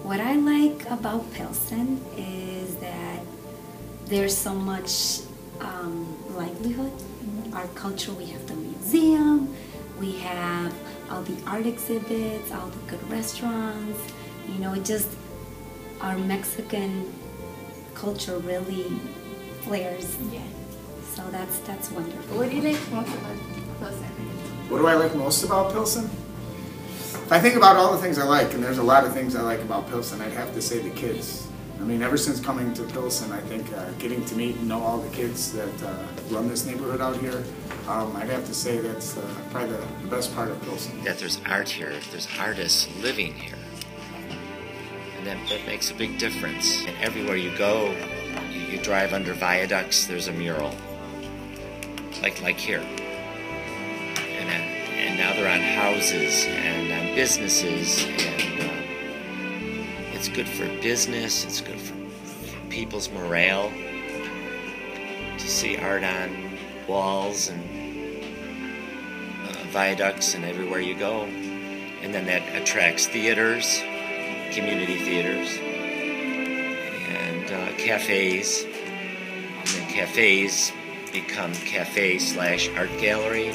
What I like about Pilsen is that there's so much livelihood. Our culture, we have the museum, we have all the art exhibits, all the good restaurants. You know, it just, our Mexican culture really flares. Yeah. So that's wonderful. What do you like most about Pilsen? What do I like most about Pilsen? If I think about all the things I like, and there's a lot of things I like about Pilsen, I'd have to say the kids. I mean, ever since coming to Pilsen, I think getting to meet and know all the kids that run this neighborhood out here, I'd have to say that's probably the best part of Pilsen. That there's art here, there's artists living here. And that makes a big difference. And everywhere you go, you drive under viaducts, there's a mural. Like here. And now they're on houses and on businesses, and it's good for business, it's good for people's morale to see art on walls and viaducts and everywhere you go. And then that attracts theaters, community theaters, and cafes. And then cafes become cafe/art gallery.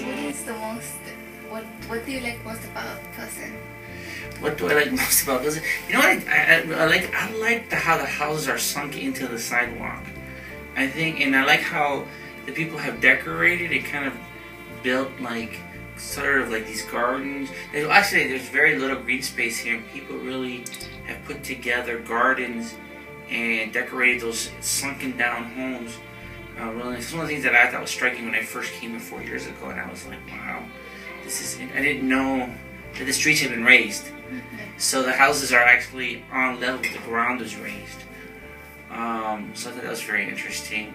What do you like most about Pilsen? What do I like most about Pilsen? You know what I like how the houses are sunk into the sidewalk. I think, and I like how the people have decorated it, kind of built like sort of like these gardens. There's very little green space here, and people really have put together gardens and decorated those sunken down homes. Really, it's one of the things that I thought was striking when I first came here 4 years ago, and I was like, wow, this is. I didn't know that the streets had been raised, so the houses are actually on level. The ground is raised. So I thought that was very interesting.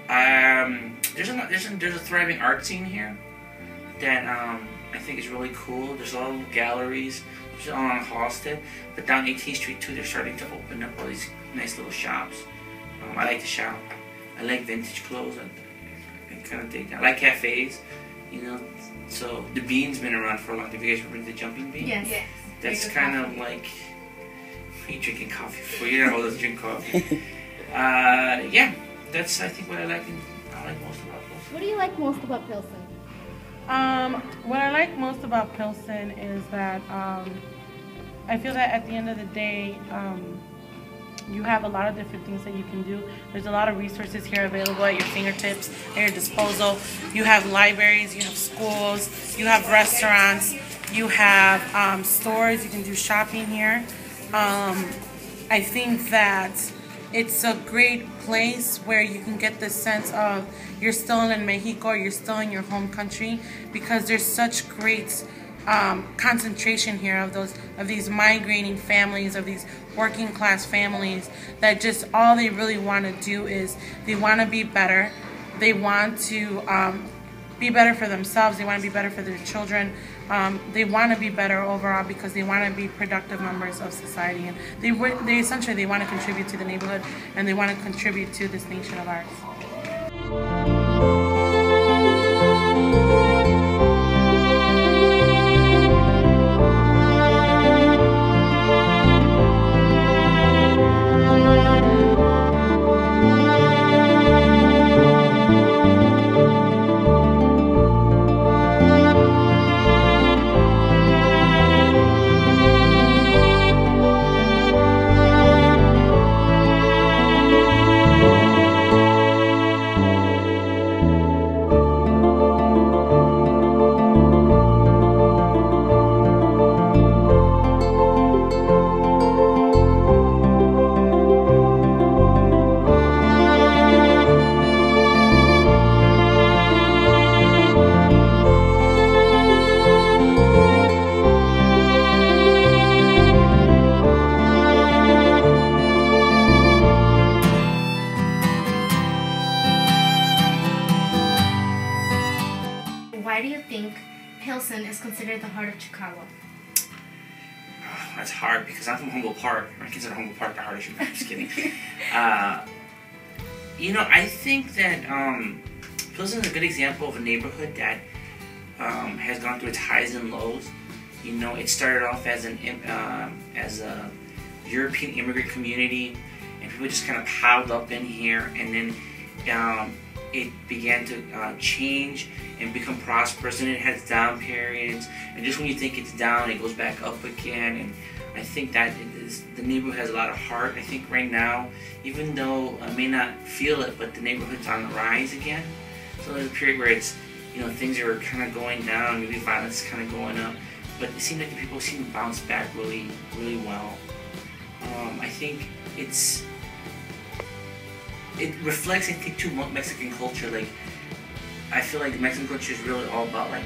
There's a thriving art scene here that I think is really cool. There's a lot of galleries. There's all on Halsted, but down 18th Street too, they're starting to open up all these nice little shops. I like to shop. I like vintage clothes. I kind of dig that. I like cafes, you know. So the Bean's been around for a long time. Have you guys remember the Jumping Bean? Yes. Yes. That's kind of like, what are you drinking coffee for? You don't know those drink coffee. Yeah, that's I think what I like most about Pilsen. What do you like most about Pilsen? What I like most about Pilsen is that I feel that at the end of the day, you have a lot of different things that you can do. There's a lot of resources here available at your fingertips, at your disposal. You have libraries, you have schools, you have restaurants, you have stores, you can do shopping here. I think that it's a great place where you can get the sense of you're still in Mexico, or you're still in your home country, because there's such great concentration here of these migrating families, of these working class families, that just all they really want to do is they want to be better. They want to be better for themselves. They want to be better for their children. They want to be better overall because they want to be productive members of society, and they essentially they want to contribute to the neighborhood, and they want to contribute to this nation of ours. It's hard because I'm from Humboldt Park. I consider Humboldt Park the hardest. I'm just kidding. You know, I think that Pilsen is a good example of a neighborhood that has gone through its highs and lows. You know, it started off as a European immigrant community, and people just kind of piled up in here, and then it began to change and become prosperous, and it has down periods, and just when you think it's down, it goes back up again. And I think that the neighborhood has a lot of heart. I think right now, even though I may not feel it, but the neighborhood's on the rise again. So there's a period where it's, you know, things are kind of going down, maybe violence is kind of going up, but it seems like the people seem to bounce back really, really well. I think it reflects, I think, too Mexican culture. Like, I feel like the Mexican culture is really all about, like,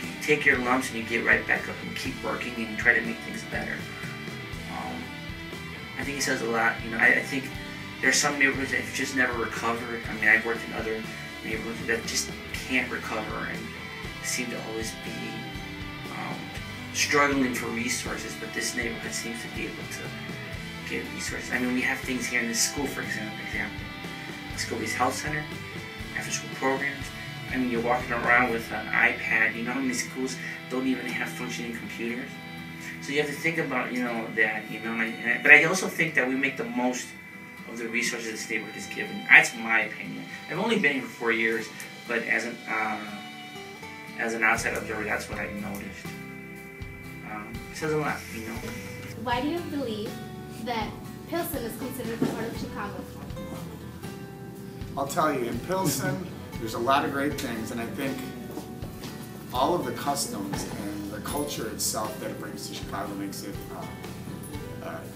you take your lumps and you get right back up and keep working and try to make things better. I think it says a lot. You know, I think there's some neighborhoods that just never recovered. I mean, I've worked in other neighborhoods that just can't recover and seem to always be struggling for resources, but this neighborhood seems to be able to get resources. I mean, we have things here in this school, for example, school-based health center, after-school programs. I mean, you're walking around with an iPad. You know how many schools don't even have functioning computers? So you have to think about, you know, that, you know, but I also think that we make the most of the resources this neighborhood is given. That's my opinion. I've only been here for 4 years, but as an outside observer, that's what I've noticed. It says a lot, you know. Why do you believe that Pilsen is considered part of Chicago? I'll tell you, in Pilsen, there's a lot of great things, and I think all of the customs and the culture itself that it brings to Chicago makes it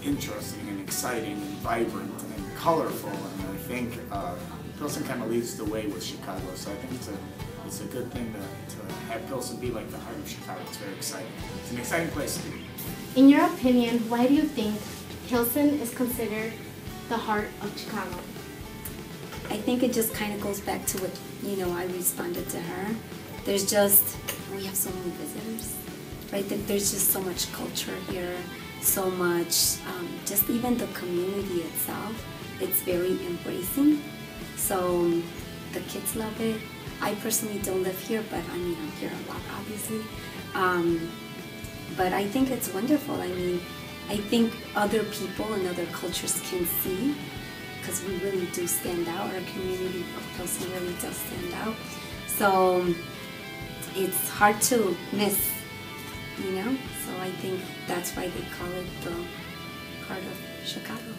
interesting and exciting and vibrant and colorful, and I think Pilsen kind of leads the way with Chicago, so I think it's a good thing to have Pilsen be like the heart of Chicago. It's very exciting. It's an exciting place to be. In your opinion, why do you think Pilsen is considered the heart of Chicago? I think it just kind of goes back to what, you know, I responded to her. There's just, we have so many visitors, right? There's just so much culture here, so much, just even the community itself, it's very embracing. So the kids love it. I personally don't live here, but I mean, I'm here a lot, obviously. But I think it's wonderful. I mean, I think other people and other cultures can see, because we really do stand out. Our community of Pilsen really does stand out. So it's hard to miss, you know? So I think that's why they call it the heart of Chicago.